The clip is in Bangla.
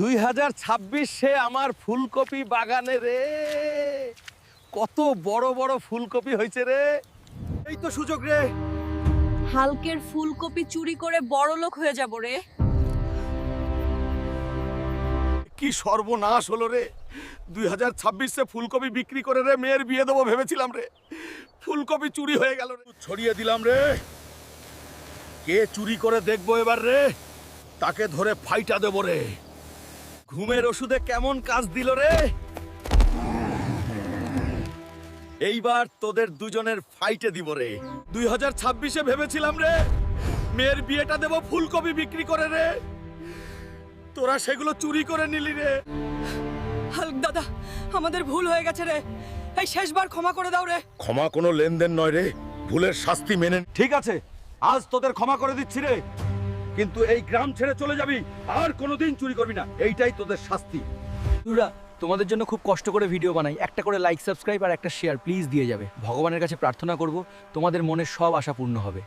2026 সে আমার ফুলকপি বাগানে রে, কত বড় বড় ফুলকপি হয়েছে রে। এই তো সুযোগ রে। হালকের ফুলকপি চুরি করে বড়লোক হয়ে যাব রে। কি সর্বনাশ হলো রে। 2026 ফুলকপি বিক্রি করে রে মেয়ের বিয়ে দেবো ভেবেছিলাম রে, ফুলকপি চুরি হয়ে গেল রে। ছড়িয়ে দিলাম রে, কে চুরি করে দেখবো এবার রে, তাকে ধরে ফাইটা দেবো রে। ঘুমের ওষুধে কেমন কাজ দিল রে। এইবার তোদের দুজনের ফাইটে দিব রে। 2026 ভেবেছিলাম রে মেয়ের বিয়েটা দেবো ফুলকপি বিক্রি করে রে, তোরা সেগুলো চুরি করে নিলি রে। হালক দাদা, আমাদের ভুল হয়ে গেছে রে, এই শেষবার ক্ষমা করে দাও রে। ক্ষমা কোনো লেনদেন নয় রে, ভুলের শাস্তি মেনে। ঠিক আছে, আজ তোদের ক্ষমা করে দিচ্ছি রে, কিন্তু এই গ্রাম ছেড়ে চলে যাবি, আর কোনোদিন চুরি করবি না, এইটাই তোদের শাস্তি। বন্ধুরা, তোমাদের জন্য খুব কষ্ট করে ভিডিও বানাই, একটা করে লাইক, সাবস্ক্রাইব আর একটা শেয়ার প্লিজ দিয়ে যাবে। ভগবানের কাছে প্রার্থনা করব তোমাদের মনের সব আশা পূর্ণ হবে।